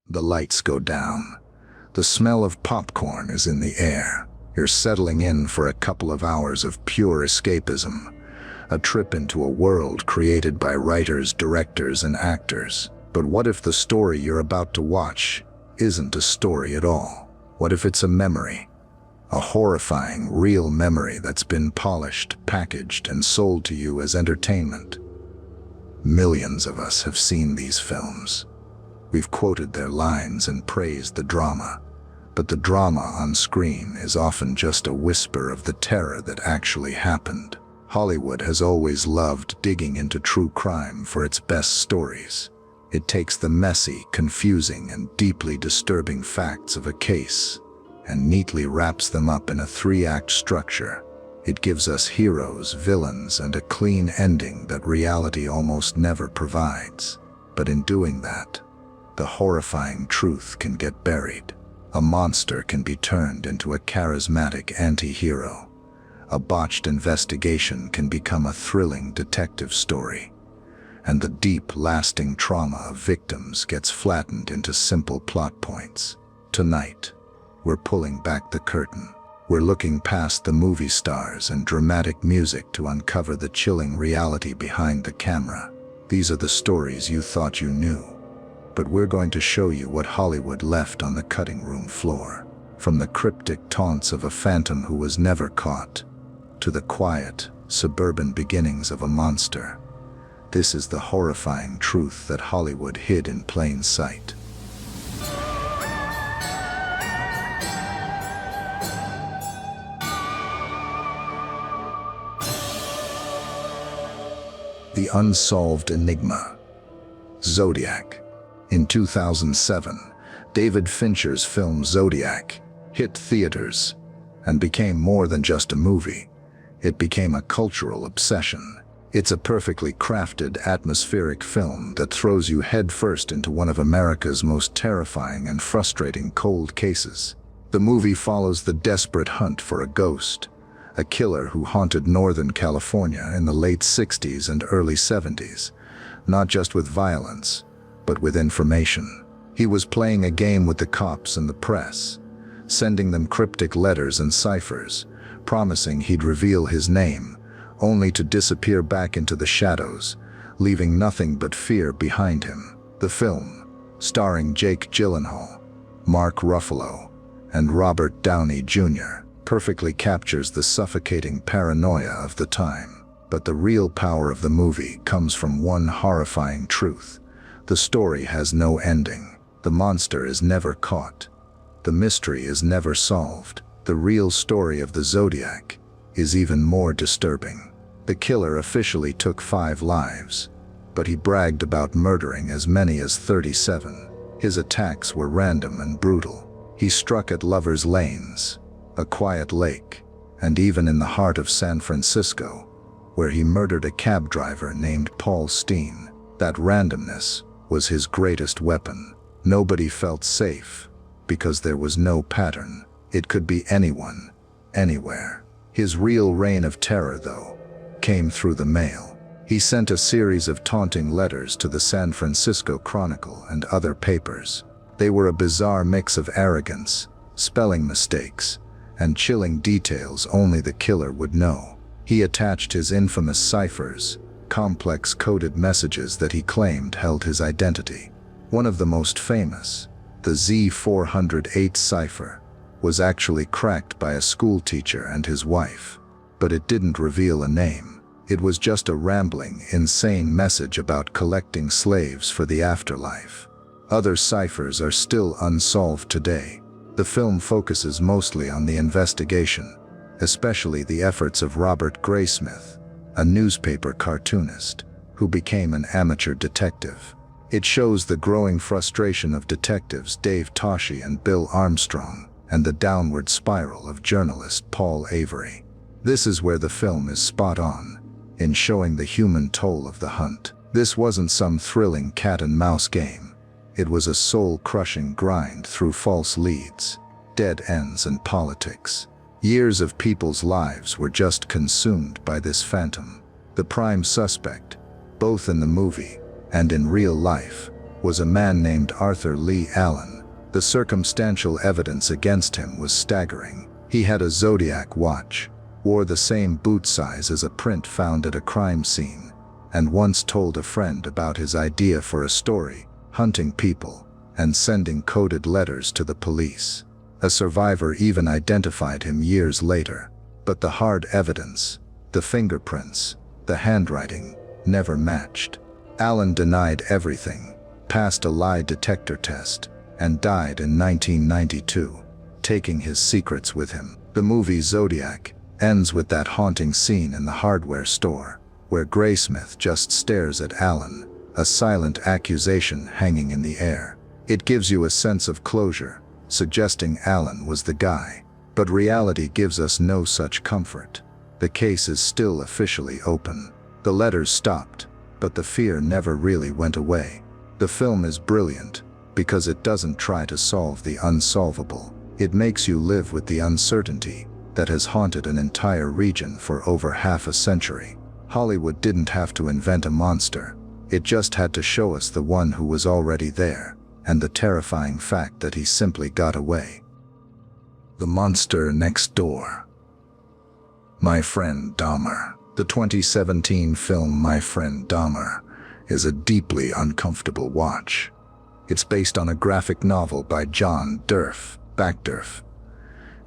The lights go down. The smell of popcorn is in the air. You're settling in for a couple of hours of pure escapism, a trip into a world created by writers, directors, and actors. But what if the story you're about to watch isn't a story at all? What if it's a memory? A horrifying, real memory that's been polished, packaged, and sold to you as entertainment. Millions of us have seen these films. We've quoted their lines and praised the drama, but the drama on screen is often just a whisper of the terror that actually happened. Hollywood has always loved digging into true crime for its best stories. It takes the messy, confusing, and deeply disturbing facts of a case and neatly wraps them up in a 3-act structure. It gives us heroes, villains, and a clean ending that reality almost never provides. But in doing that, the horrifying truth can get buried. A monster can be turned into a charismatic anti-hero. A botched investigation can become a thrilling detective story. And the deep, lasting trauma of victims gets flattened into simple plot points. Tonight, we're pulling back the curtain. We're looking past the movie stars and dramatic music to uncover the chilling reality behind the camera. These are the stories you thought you knew. But we're going to show you what Hollywood left on the cutting room floor. From the cryptic taunts of a phantom who was never caught, to the quiet, suburban beginnings of a monster. This is the horrifying truth that Hollywood hid in plain sight. The unsolved enigma. Zodiac. In 2007, David Fincher's film Zodiac hit theaters and became more than just a movie. It became a cultural obsession. It's a perfectly crafted, atmospheric film that throws you headfirst into one of America's most terrifying and frustrating cold cases. The movie follows the desperate hunt for a ghost, a killer who haunted Northern California in the late 60s and early 70s, not just with violence, but with information. He was playing a game with the cops and the press, sending them cryptic letters and ciphers, promising he'd reveal his name, only to disappear back into the shadows, leaving nothing but fear behind him. The film, starring Jake Gyllenhaal, Mark Ruffalo, and Robert Downey Jr., perfectly captures the suffocating paranoia of the time. But the real power of the movie comes from one horrifying truth. The story has no ending. The monster is never caught. The mystery is never solved. The real story of the Zodiac is even more disturbing. The killer officially took 5 lives, but he bragged about murdering as many as 37. His attacks were random and brutal. He struck at lovers' lanes, a quiet lake, and even in the heart of San Francisco, where he murdered a cab driver named Paul Steen. That randomness was his greatest weapon. Nobody felt safe, because there was no pattern. It could be anyone, anywhere. His real reign of terror, though, came through the mail. He sent a series of taunting letters to the San Francisco Chronicle and other papers. They were a bizarre mix of arrogance, spelling mistakes, and chilling details only the killer would know. He attached his infamous ciphers, complex coded messages that he claimed held his identity. One of the most famous, the Z408 cipher, was actually cracked by a school teacher and his wife. But it didn't reveal a name. It was just a rambling, insane message about collecting slaves for the afterlife. Other ciphers are still unsolved today. The film focuses mostly on the investigation, especially the efforts of Robert Graysmith, a newspaper cartoonist who became an amateur detective. It shows the growing frustration of detectives Dave Toschi and Bill Armstrong, and the downward spiral of journalist Paul Avery. This is where the film is spot on, in showing the human toll of the hunt. This wasn't some thrilling cat-and-mouse game. It was a soul-crushing grind through false leads, dead ends, and politics. Years of people's lives were just consumed by this phantom. The prime suspect, both in the movie and in real life, was a man named Arthur Lee Allen. The circumstantial evidence against him was staggering. He had a Zodiac watch, wore the same boot size as a print found at a crime scene, and once told a friend about his idea for a story, hunting people and sending coded letters to the police. A survivor even identified him years later, but the hard evidence, the fingerprints, the handwriting, never matched. Allen denied everything, passed a lie detector test, and died in 1992, taking his secrets with him. The movie Zodiac ends with that haunting scene in the hardware store, where Graysmith just stares at Allen, a silent accusation hanging in the air. It gives you a sense of closure, suggesting Allen was the guy, but reality gives us no such comfort. The case is still officially open. The letters stopped, but the fear never really went away. The film is brilliant because it doesn't try to solve the unsolvable. It makes you live with the uncertainty that has haunted an entire region for over half a century. Hollywood didn't have to invent a monster. It just had to show us the one who was already there, and the terrifying fact that he simply got away. The Monster Next Door. My Friend Dahmer. The 2017 film My Friend Dahmer is a deeply uncomfortable watch. It's based on a graphic novel by John Bachdurf,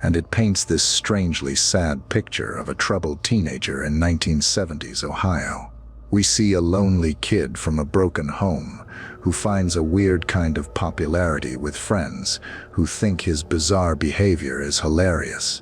and it paints this strangely sad picture of a troubled teenager in 1970s Ohio. We see a lonely kid from a broken home who finds a weird kind of popularity with friends who think his bizarre behavior is hilarious.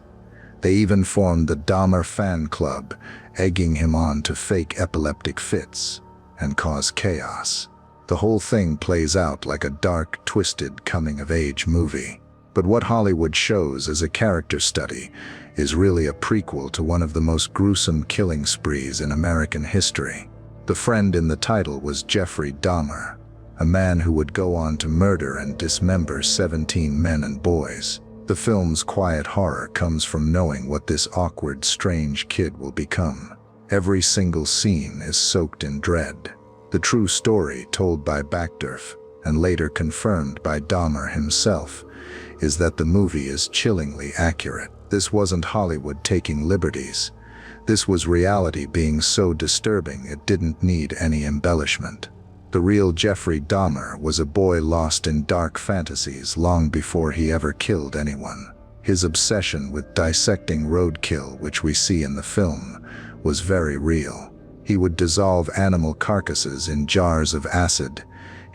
They even formed the Dahmer fan club, egging him on to fake epileptic fits and cause chaos. The whole thing plays out like a dark, twisted coming-of-age movie. But what Hollywood shows as a character study is really a prequel to one of the most gruesome killing sprees in American history. The friend in the title was Jeffrey Dahmer, a man who would go on to murder and dismember 17 men and boys. The film's quiet horror comes from knowing what this awkward, strange kid will become. Every single scene is soaked in dread. The true story, told by Bachdurf and later confirmed by Dahmer himself, is that the movie is chillingly accurate. This wasn't Hollywood taking liberties. This was reality being so disturbing it didn't need any embellishment. The real Jeffrey Dahmer was a boy lost in dark fantasies long before he ever killed anyone. His obsession with dissecting roadkill, which we see in the film, was very real. He would dissolve animal carcasses in jars of acid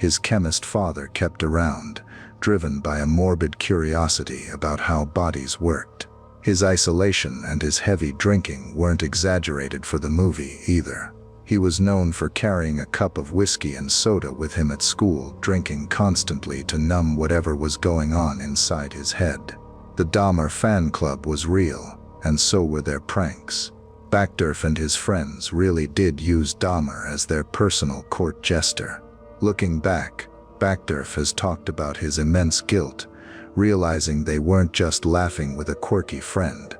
his chemist father kept around, driven by a morbid curiosity about how bodies worked. His isolation and his heavy drinking weren't exaggerated for the movie either. He was known for carrying a cup of whiskey and soda with him at school, drinking constantly to numb whatever was going on inside his head. The Dahmer fan club was real, and so were their pranks. Bachdurf and his friends really did use Dahmer as their personal court jester. Looking back, Bachdurf has talked about his immense guilt, realizing they weren't just laughing with a quirky friend.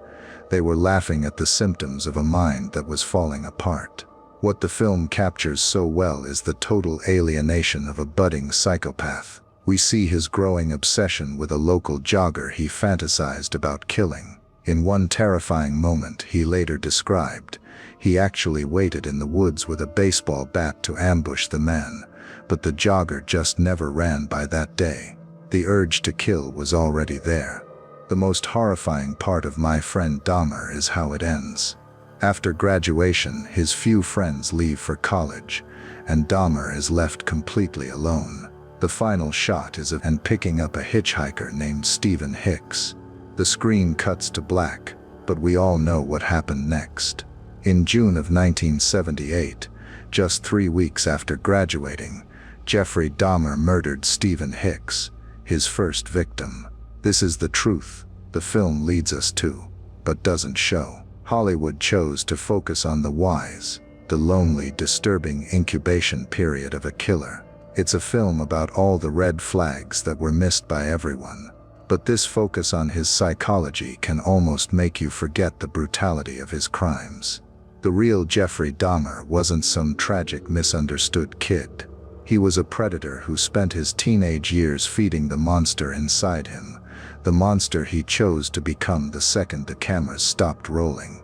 They were laughing at the symptoms of a mind that was falling apart. What the film captures so well is the total alienation of a budding psychopath. We see his growing obsession with a local jogger he fantasized about killing. In one terrifying moment he later described, he actually waited in the woods with a baseball bat to ambush the man, but the jogger just never ran by that day. The urge to kill was already there. The most horrifying part of My Friend Dahmer is how it ends. After graduation, his few friends leave for college, and Dahmer is left completely alone. The final shot is of him picking up a hitchhiker named Stephen Hicks. The screen cuts to black, but we all know what happened next. In June of 1978, just 3 weeks after graduating, Jeffrey Dahmer murdered Stephen Hicks, his first victim. This is the truth the film leads us to, but doesn't show. Hollywood chose to focus on the whys, the lonely, disturbing incubation period of a killer. It's a film about all the red flags that were missed by everyone. But this focus on his psychology can almost make you forget the brutality of his crimes. The real Jeffrey Dahmer wasn't some tragic, misunderstood kid. He was a predator who spent his teenage years feeding the monster inside him, the monster he chose to become the second the cameras stopped rolling.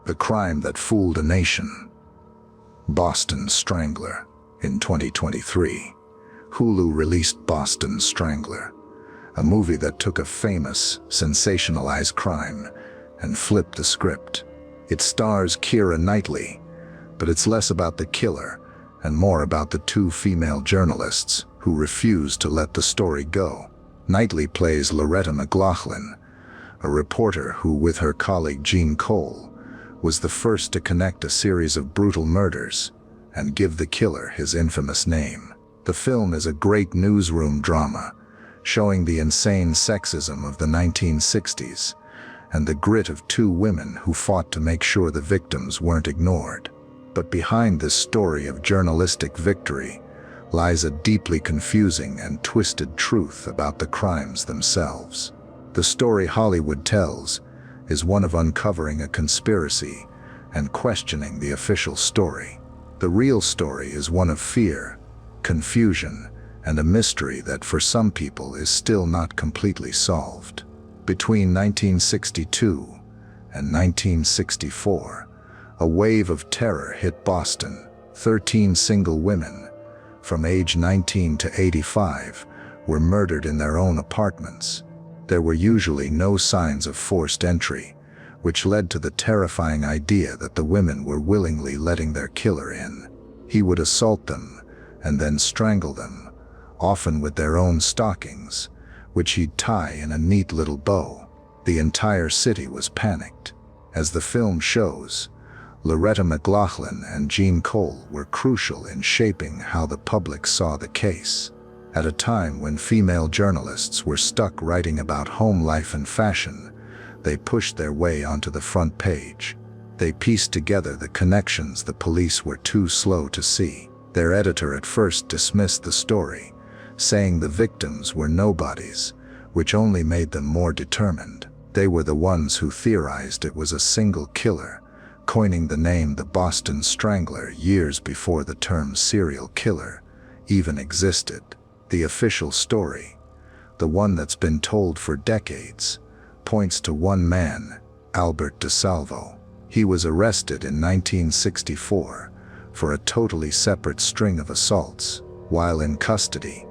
The crime that fooled a nation. Boston Strangler. In 2023, Hulu released Boston Strangler, a movie that took a famous, sensationalized crime and flipped the script. It stars Keira Knightley, but it's less about the killer and more about the two female journalists who refuse to let the story go. Knightley plays Loretta McLaughlin, a reporter who, with her colleague Jean Cole, was the first to connect a series of brutal murders and give the killer his infamous name. The film is a great newsroom drama, showing the insane sexism of the 1960s and the grit of two women who fought to make sure the victims weren't ignored. But behind this story of journalistic victory lies a deeply confusing and twisted truth about the crimes themselves. The story Hollywood tells is one of uncovering a conspiracy and questioning the official story. The real story is one of fear, confusion, and a mystery that for some people is still not completely solved. Between 1962 and 1964, a wave of terror hit Boston. 13 single women, from age 19 to 85, were murdered in their own apartments. There were usually no signs of forced entry, which led to the terrifying idea that the women were willingly letting their killer in. He would assault them and then strangle them, often with their own stockings, which he'd tie in a neat little bow. The entire city was panicked. As the film shows, Loretta McLaughlin and Jean Cole were crucial in shaping how the public saw the case. At a time when female journalists were stuck writing about home life and fashion, they pushed their way onto the front page. They pieced together the connections the police were too slow to see. Their editor at first dismissed the story, saying the victims were nobodies, which only made them more determined. They were the ones who theorized it was a single killer, coining the name the Boston Strangler years before the term serial killer even existed. The official story, the one that's been told for decades, points to one man, Albert DeSalvo. He was arrested in 1964 for a totally separate string of assaults. While in custody,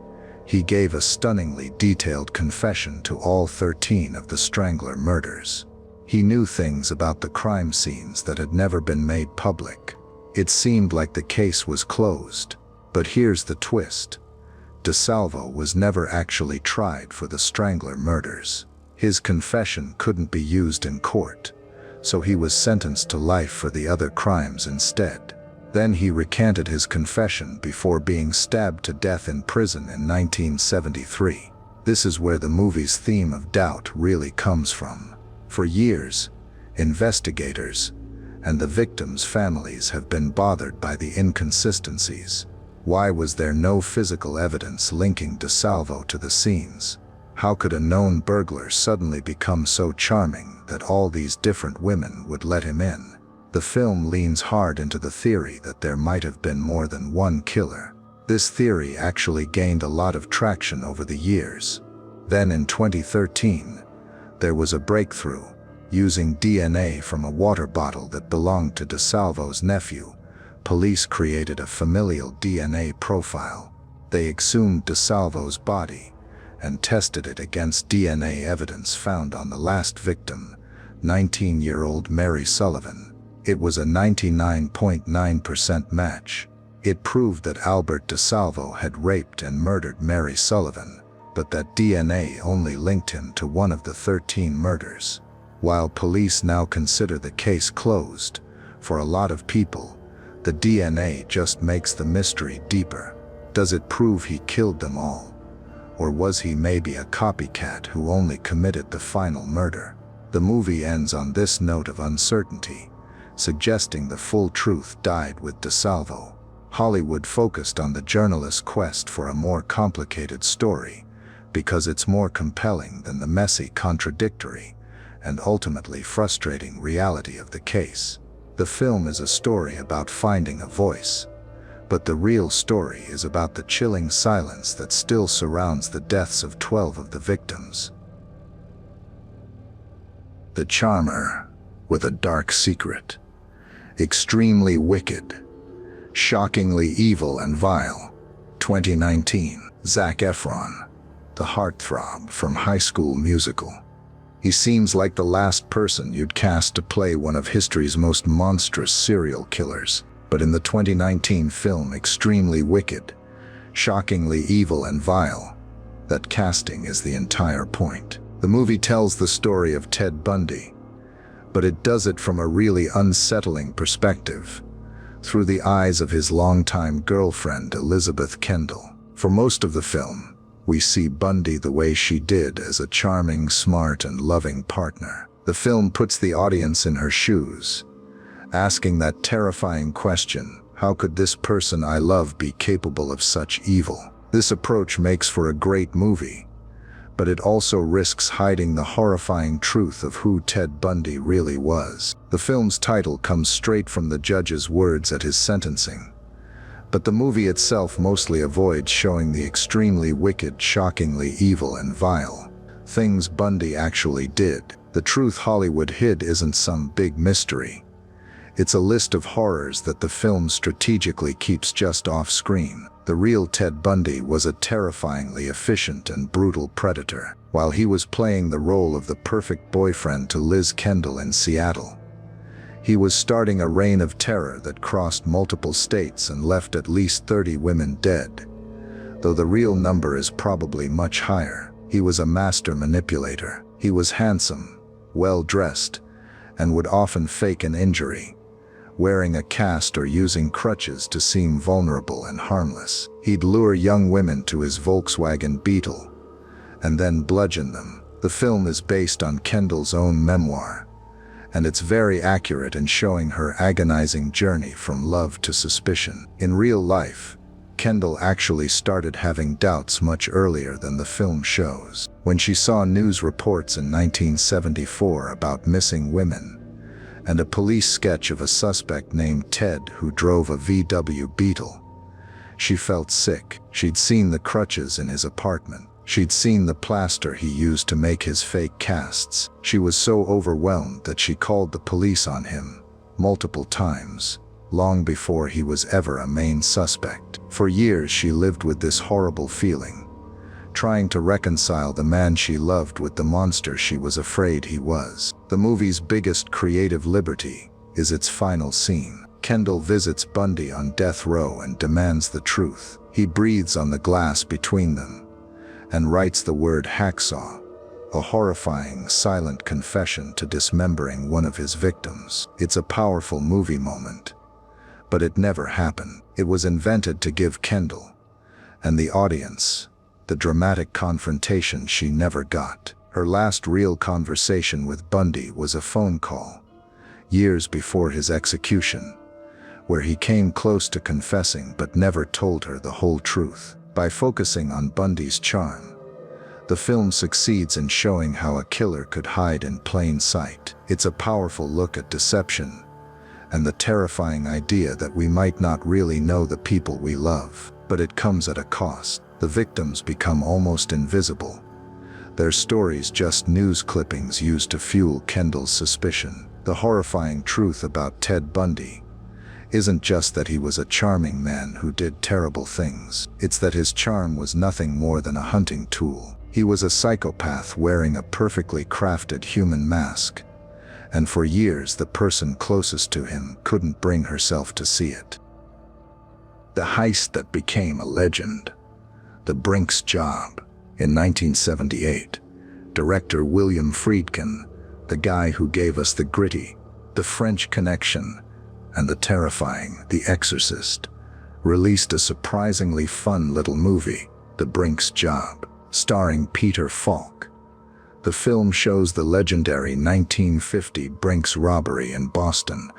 he gave a stunningly detailed confession to all 13 of the Strangler murders. He knew things about the crime scenes that had never been made public. It seemed like the case was closed. But here's the twist. DeSalvo was never actually tried for the Strangler murders. His confession couldn't be used in court, so he was sentenced to life for the other crimes instead. Then he recanted his confession before being stabbed to death in prison in 1973. This is where the movie's theme of doubt really comes from. For years, investigators and the victims' families have been bothered by the inconsistencies. Why was there no physical evidence linking DeSalvo to the scenes? How could a known burglar suddenly become so charming that all these different women would let him in? The film leans hard into the theory that there might have been more than one killer. This theory actually gained a lot of traction over the years. Then in 2013, there was a breakthrough. Using DNA from a water bottle that belonged to DeSalvo's nephew, police created a familial DNA profile. They exhumed DeSalvo's body and tested it against DNA evidence found on the last victim, 19-year-old Mary Sullivan. It was a 99.9% match. It proved that Albert DeSalvo had raped and murdered Mary Sullivan, but that DNA only linked him to one of the 13 murders. While police now consider the case closed, for a lot of people, the DNA just makes the mystery deeper. Does it prove he killed them all? Or was he maybe a copycat who only committed the final murder? The movie ends on this note of uncertainty, suggesting the full truth died with DeSalvo. Hollywood focused on the journalist's quest for a more complicated story because it's more compelling than the messy, contradictory, and ultimately frustrating reality of the case. The film is a story about finding a voice, But the real story is about the chilling silence that still surrounds the deaths of 12 of the victims. The charmer with a dark secret. Extremely wicked. Shockingly evil and vile. 2019. Zac Efron, the heartthrob from High School Musical. He seems like the last person you'd cast to play one of history's most monstrous serial killers. But in the 2019 film Extremely Wicked, Shockingly Evil and Vile, that casting is the entire point. The movie tells the story of Ted Bundy, but it does it from a really unsettling perspective, through the eyes of his longtime girlfriend Elizabeth Kendall. For most of the film, we see Bundy the way she did as a charming, smart, and loving partner. The film puts the audience in her shoes, asking that terrifying question, how could this person I love be capable of such evil? This approach makes for a great movie, but it also risks hiding the horrifying truth of who Ted Bundy really was. The film's title comes straight from the judge's words at his sentencing, but the movie itself mostly avoids showing the extremely wicked, shockingly evil and vile things Bundy actually did. The truth Hollywood hid isn't some big mystery. It's a list of horrors that the film strategically keeps just off screen. The real Ted Bundy was a terrifyingly efficient and brutal predator. While he was playing the role of the perfect boyfriend to Liz Kendall in Seattle, he was starting a reign of terror that crossed multiple states and left at least 30 women dead, though the real number is probably much higher. He was a master manipulator. He was handsome, well-dressed, and would often fake an injury, wearing a cast or using crutches to seem vulnerable and harmless. He'd lure young women to his Volkswagen Beetle and then bludgeon them. The film is based on Kendall's own memoir, and it's very accurate in showing her agonizing journey from love to suspicion. In real life, Kendall actually started having doubts much earlier than the film shows. When she saw news reports in 1974 about missing women, and a police sketch of a suspect named Ted who drove a VW Beetle, she felt sick. She'd seen the crutches in his apartment. She'd seen the plaster he used to make his fake casts. She was so overwhelmed that she called the police on him multiple times, long before he was ever a main suspect. For years she lived with this horrible feeling, trying to reconcile the man she loved with the monster she was afraid he was. The movie's biggest creative liberty is its final scene. Kendall visits Bundy on death row and demands the truth. He breathes on the glass between them and writes the word hacksaw, a horrifying, silent confession to dismembering one of his victims. It's a powerful movie moment, but it never happened. It was invented to give Kendall and the audience the dramatic confrontation she never got. Her last real conversation with Bundy was a phone call, years before his execution, where he came close to confessing but never told her the whole truth. By focusing on Bundy's charm, the film succeeds in showing how a killer could hide in plain sight. It's a powerful look at deception and the terrifying idea that we might not really know the people we love, but it comes at a cost. The victims become almost invisible, their stories just news clippings used to fuel Kendall's suspicion. The horrifying truth about Ted Bundy isn't just that he was a charming man who did terrible things. It's that his charm was nothing more than a hunting tool. He was a psychopath wearing a perfectly crafted human mask, and for years the person closest to him couldn't bring herself to see it. The heist that became a legend. The Brink's Job. In 1978, director William Friedkin, the guy who gave us The Gritty, The French Connection, and the terrifying The Exorcist, released a surprisingly fun little movie, The Brink's Job, starring Peter Falk. The film shows the legendary 1950 Brink's robbery in Boston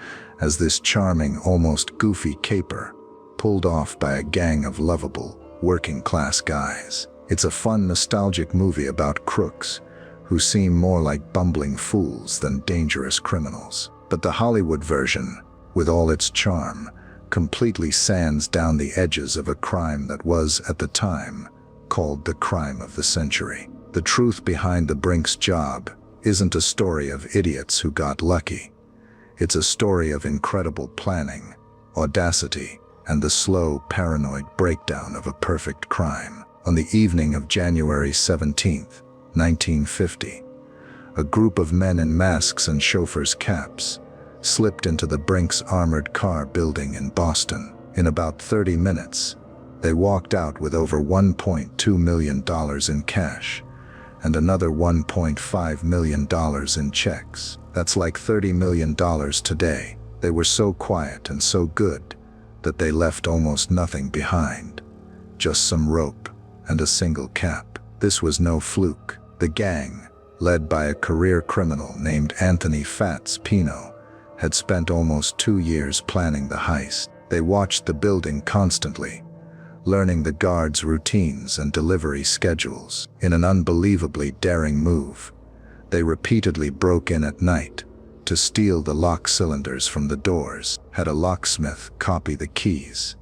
as this charming, almost goofy caper pulled off by a gang of lovable, working-class guys. It's a fun, nostalgic movie about crooks who seem more like bumbling fools than dangerous criminals. But the Hollywood version, with all its charm, completely sands down the edges of a crime that was, at the time, called the crime of the century. The truth behind the Brink's job isn't a story of idiots who got lucky. It's a story of incredible planning, audacity, and the slow, paranoid breakdown of a perfect crime. On the evening of January 17, 1950, a group of men in masks and chauffeurs' caps slipped into the Brink's armored car building in Boston. In about 30 minutes, they walked out with over $1.2 million in cash and another $1.5 million in checks. That's like $30 million today. They were so quiet and so good that they left almost nothing behind. Just some rope and a single cap. This was no fluke. The gang, led by a career criminal named Anthony Fats Pino, had spent almost 2 years planning the heist. They watched the building constantly, learning the guards' routines and delivery schedules. In an unbelievably daring move, they repeatedly broke in at night to steal the lock cylinders from the doors, had a locksmith copy the keys,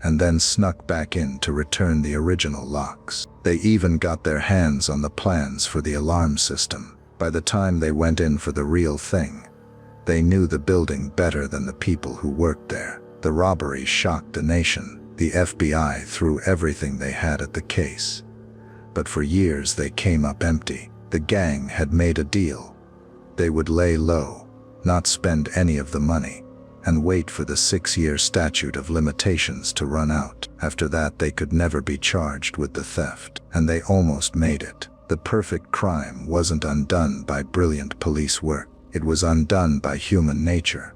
and then snuck back in to return the original locks. They even got their hands on the plans for the alarm system. By the time they went in for the real thing, they knew the building better than the people who worked there. The robbery shocked the nation. The FBI threw everything they had at the case. But for years they came up empty. The gang had made a deal. They would lay low, not spend any of the money, and wait for the 6-year statute of limitations to run out. After that, they could never be charged with the theft. And they almost made it. The perfect crime wasn't undone by brilliant police work. It was undone by human nature,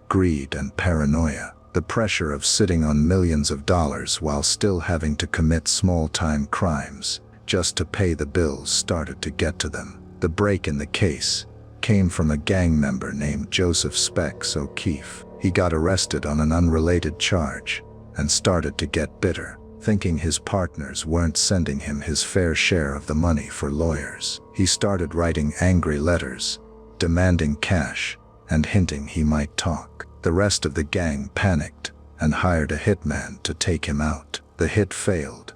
greed and paranoia. The pressure of sitting on millions of dollars while still having to commit small-time crimes just to pay the bills started to get to them. The break in the case came from a gang member named Joseph Specs O'Keefe. He got arrested on an unrelated charge and started to get bitter, thinking his partners weren't sending him his fair share of the money for lawyers. He started writing angry letters, demanding cash, and hinting he might talk. The rest of the gang panicked and hired a hitman to take him out. The hit failed,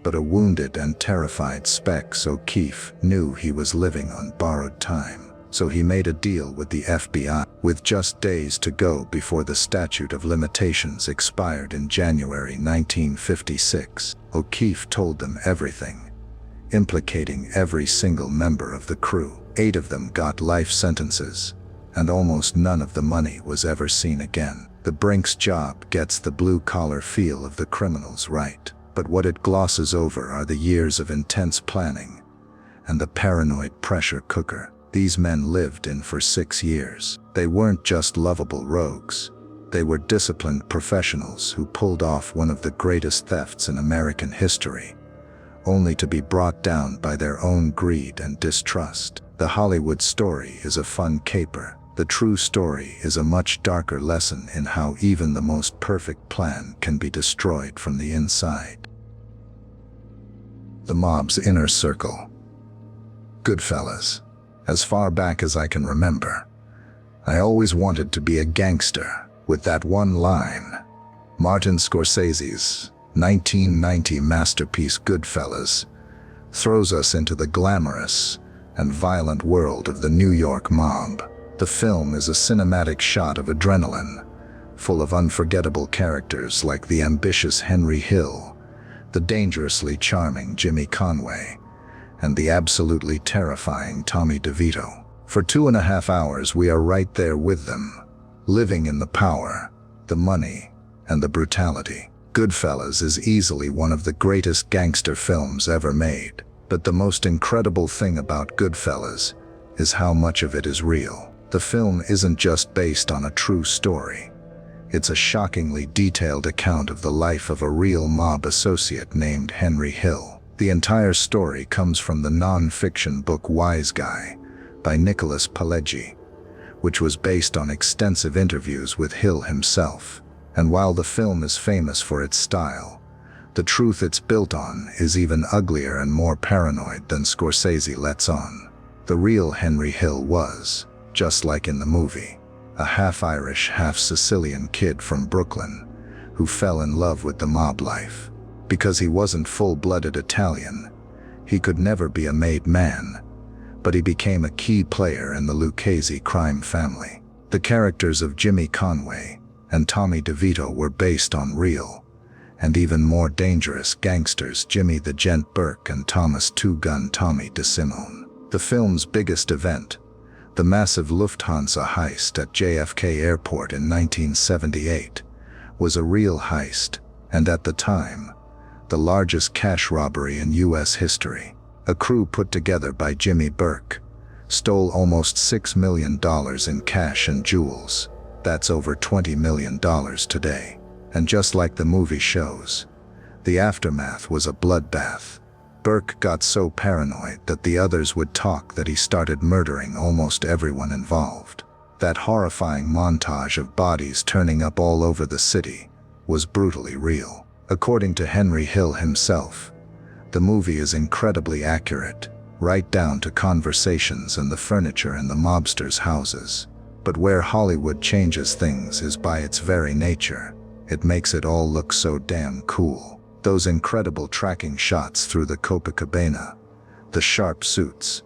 but a wounded and terrified Specs O'Keefe knew he was living on borrowed time. So he made a deal with the FBI. With just days to go before the statute of limitations expired in January 1956, O'Keefe told them everything, implicating every single member of the crew. 8 of them got life sentences, and almost none of the money was ever seen again. The Brink's job gets the blue-collar feel of the criminals right, but what it glosses over are the years of intense planning and the paranoid pressure cooker these men lived in for 6 years. They weren't just lovable rogues. They were disciplined professionals who pulled off one of the greatest thefts in American history, only to be brought down by their own greed and distrust. The Hollywood story is a fun caper. The true story is a much darker lesson in how even the most perfect plan can be destroyed from the inside. The mob's inner circle. Goodfellas. As far back as I can remember, I always wanted to be a gangster. With that one line, Martin Scorsese's 1990 masterpiece Goodfellas throws us into the glamorous and violent world of the New York mob. The film is a cinematic shot of adrenaline, full of unforgettable characters like the ambitious Henry Hill, the dangerously charming Jimmy Conway, and the absolutely terrifying Tommy DeVito. For 2.5 hours, we are right there with them, living in the power, the money, and the brutality. Goodfellas is easily one of the greatest gangster films ever made. But the most incredible thing about Goodfellas is how much of it is real. The film isn't just based on a true story. It's a shockingly detailed account of the life of a real mob associate named Henry Hill. The entire story comes from the non-fiction book Wise Guy by Nicholas Pileggi, which was based on extensive interviews with Hill himself. And while the film is famous for its style, the truth it's built on is even uglier and more paranoid than Scorsese lets on. The real Henry Hill was, just like in the movie, a half-Irish, half-Sicilian kid from Brooklyn who fell in love with the mob life. Because he wasn't full-blooded Italian, he could never be a made man, but he became a key player in the Lucchese crime family. The characters of Jimmy Conway and Tommy DeVito were based on real, and even more dangerous gangsters, Jimmy the Gent Burke and Thomas Two Gun Tommy DeSimone. The film's biggest event, the massive Lufthansa heist at JFK Airport in 1978, was a real heist, and at the time, the largest cash robbery in U.S. history. A crew put together by Jimmy Burke stole almost $6 million in cash and jewels. That's over $20 million today. And just like the movie shows, the aftermath was a bloodbath. Burke got so paranoid that the others would talk that he started murdering almost everyone involved. That horrifying montage of bodies turning up all over the city was brutally real. According to Henry Hill himself, the movie is incredibly accurate, right down to conversations and the furniture in the mobsters' houses. But where Hollywood changes things is by its very nature. It makes it all look so damn cool. Those incredible tracking shots through the Copacabana, the sharp suits,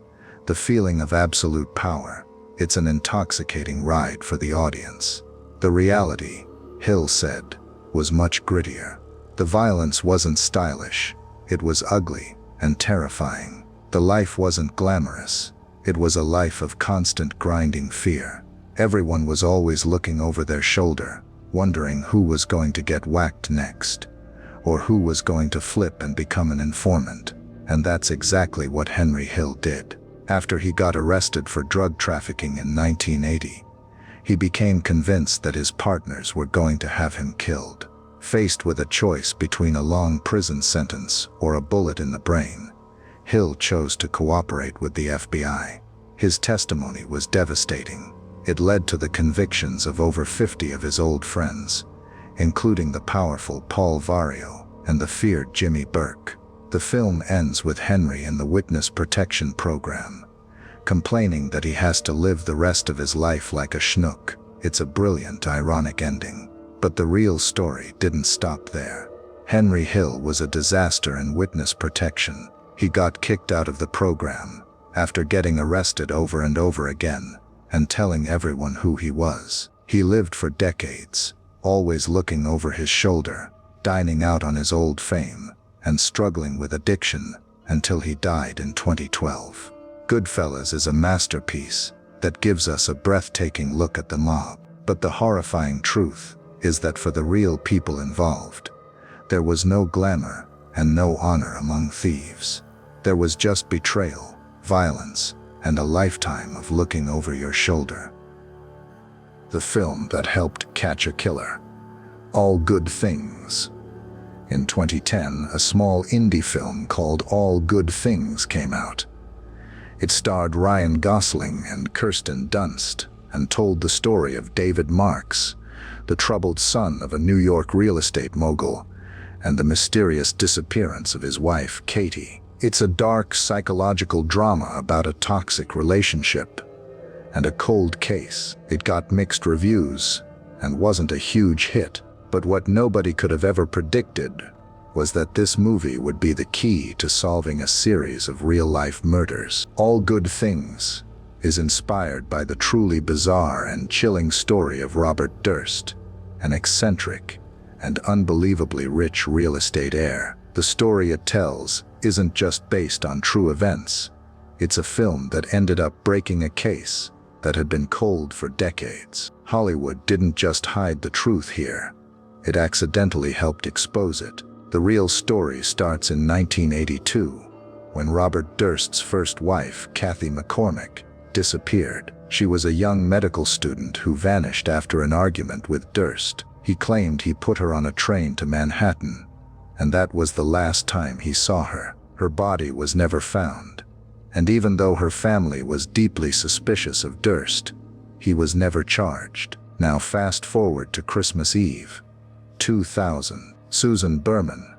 the feeling of absolute power. It's an intoxicating ride for the audience. The reality, Hill said, was much grittier. The violence wasn't stylish. It was ugly and terrifying. The life wasn't glamorous. It was a life of constant grinding fear. Everyone was always looking over their shoulder, wondering who was going to get whacked next, or who was going to flip and become an informant. And that's exactly what Henry Hill did. After he got arrested for drug trafficking in 1980, he became convinced that his partners were going to have him killed. Faced with a choice between a long prison sentence or a bullet in the brain, Hill chose to cooperate with the FBI. His testimony was devastating. It led to the convictions of over 50 of his old friends, including the powerful Paul Vario and the feared Jimmy Burke. The film ends with Henry in the witness protection program, complaining that he has to live the rest of his life like a schnook. It's a brilliant, ironic ending. But the real story didn't stop there. Henry Hill was a disaster in witness protection. He got kicked out of the program after getting arrested over and over again and telling everyone who he was. He lived for decades, always looking over his shoulder, dining out on his old fame, and struggling with addiction until he died in 2012. Goodfellas is a masterpiece that gives us a breathtaking look at the mob. But the horrifying truth is that for the real people involved, there was no glamour and no honor among thieves. There was just betrayal, violence, and a lifetime of looking over your shoulder. The film that helped catch a killer, All Good Things. In 2010, a small indie film called All Good Things came out. It starred Ryan Gosling and Kirsten Dunst and told the story of David Marks, the troubled son of a New York real estate mogul, and the mysterious disappearance of his wife, Katie. It's a dark psychological drama about a toxic relationship and a cold case. It got mixed reviews and wasn't a huge hit, but what nobody could have ever predicted was that this movie would be the key to solving a series of real-life murders. All Good Things is inspired by the truly bizarre and chilling story of Robert Durst, an eccentric and unbelievably rich real estate heir. The story it tells isn't just based on true events. It's a film that ended up breaking a case that had been cold for decades. Hollywood didn't just hide the truth here. It accidentally helped expose it. The real story starts in 1982, when Robert Durst's first wife, Kathy McCormick, disappeared. She was a young medical student who vanished after an argument with Durst. He claimed he put her on a train to Manhattan, and that was the last time he saw her. Her body was never found, and even though her family was deeply suspicious of Durst, he was never charged. Now fast forward to Christmas Eve, 2000. Susan Berman,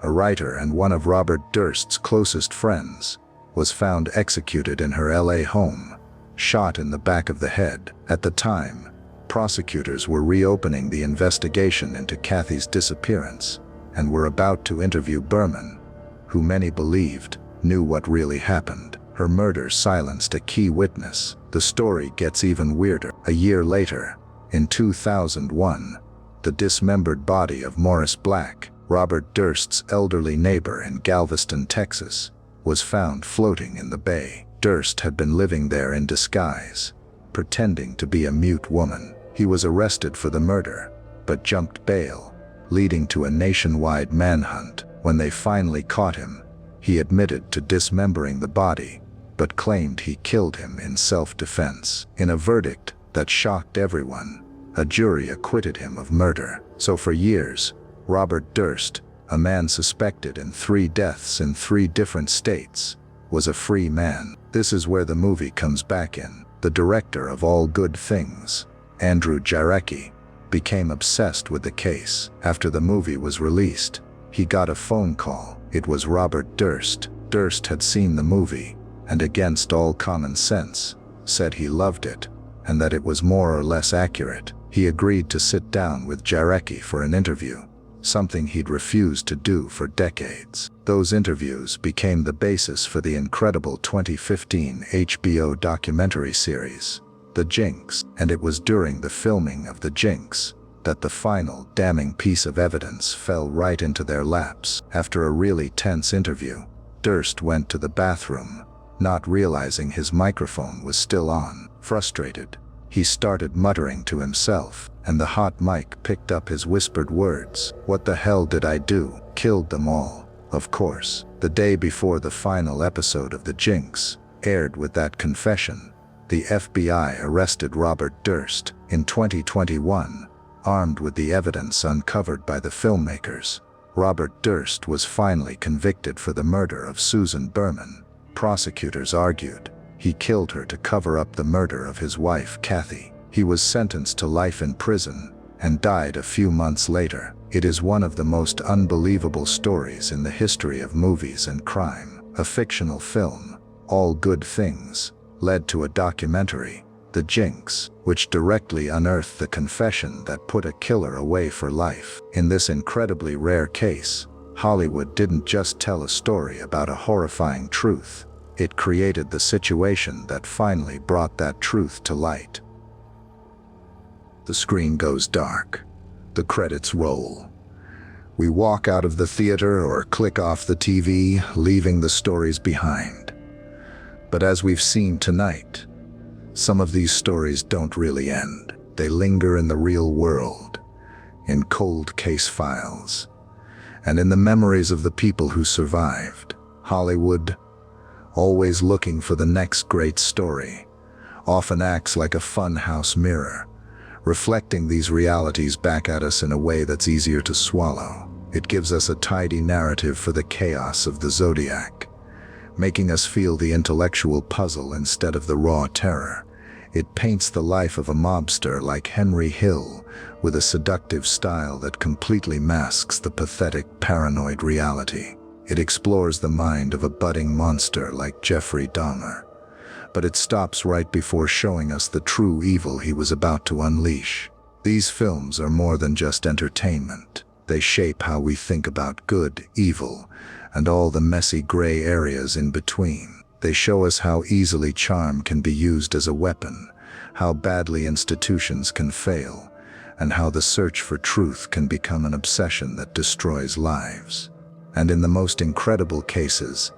a writer and one of Robert Durst's closest friends, was found executed in her LA home, shot in the back of the head. At the time, Prosecutors were reopening the investigation into Kathy's disappearance and were about to interview Berman, who many believed knew what really happened. Her murder silenced a key witness. The story gets even weirder. A year later, in 2001, the dismembered body of Morris Black, Robert Durst's elderly neighbor in Galveston, Texas, was found floating in the bay. Durst had been living there in disguise, pretending to be a mute woman. He was arrested for the murder, but jumped bail, leading to a nationwide manhunt. When they finally caught him, he admitted to dismembering the body, but claimed he killed him in self-defense. In a verdict that shocked everyone, a jury acquitted him of murder. So for years, Robert Durst, a man suspected in 3 deaths in 3 different states, was a free man. This is where the movie comes back in. The director of All Good Things, Andrew Jarecki, became obsessed with the case. After the movie was released, he got a phone call. It was Robert Durst. Durst had seen the movie, and against all common sense, said he loved it, and that it was more or less accurate. He agreed to sit down with Jarecki for an interview, something he'd refused to do for decades. Those interviews became the basis for the incredible 2015 HBO documentary series, The Jinx, and it was during the filming of The Jinx that the final damning piece of evidence fell right into their laps. After a really tense interview, Durst went to the bathroom, not realizing his microphone was still on. Frustrated, he started muttering to himself, and the hot mic picked up his whispered words. "What the hell did I do? Killed them all, of course." The day before the final episode of The Jinx aired with that confession, the FBI arrested Robert Durst. In 2021, armed with the evidence uncovered by the filmmakers, Robert Durst was finally convicted for the murder of Susan Berman. Prosecutors argued he killed her to cover up the murder of his wife, Kathy. He was sentenced to life in prison and died a few months later. It is one of the most unbelievable stories in the history of movies and crime. A fictional film, All Good Things, led to a documentary, The Jinx, which directly unearthed the confession that put a killer away for life. In this incredibly rare case, Hollywood didn't just tell a story about a horrifying truth. It created the situation that finally brought that truth to light. The screen goes dark. The credits roll. We walk out of the theater or click off the TV, leaving the stories behind. But as we've seen tonight, some of these stories don't really end. They linger in the real world, in cold case files, and in the memories of the people who survived. Hollywood, always looking for the next great story, often acts like a funhouse mirror, reflecting these realities back at us in a way that's easier to swallow. It gives us a tidy narrative for the chaos of the Zodiac, making us feel the intellectual puzzle instead of the raw terror. It paints the life of a mobster like Henry Hill with a seductive style that completely masks the pathetic, paranoid reality. It explores the mind of a budding monster like Jeffrey Dahmer, but it stops right before showing us the true evil he was about to unleash. These films are more than just entertainment. They shape how we think about good, evil, and all the messy gray areas in between. They show us how easily charm can be used as a weapon, how badly institutions can fail, and how the search for truth can become an obsession that destroys lives. And in the most incredible cases,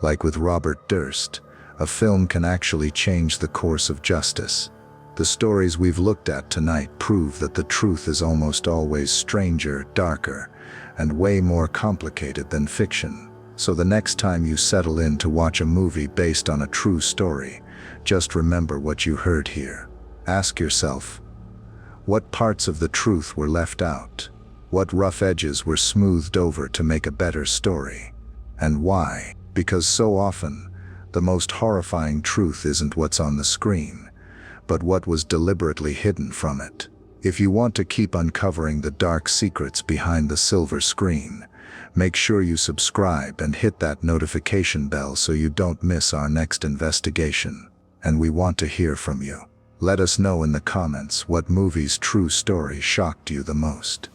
like with Robert Durst, a film can actually change the course of justice. The stories we've looked at tonight prove that the truth is almost always stranger, darker, and way more complicated than fiction. So the next time you settle in to watch a movie based on a true story, just remember what you heard here. Ask yourself, what parts of the truth were left out? What rough edges were smoothed over to make a better story? And why? Because so often, the most horrifying truth isn't what's on the screen, but what was deliberately hidden from it. If you want to keep uncovering the dark secrets behind the silver screen, make sure you subscribe and hit that notification bell so you don't miss our next investigation. And we want to hear from you. Let us know in the comments what movie's true story shocked you the most.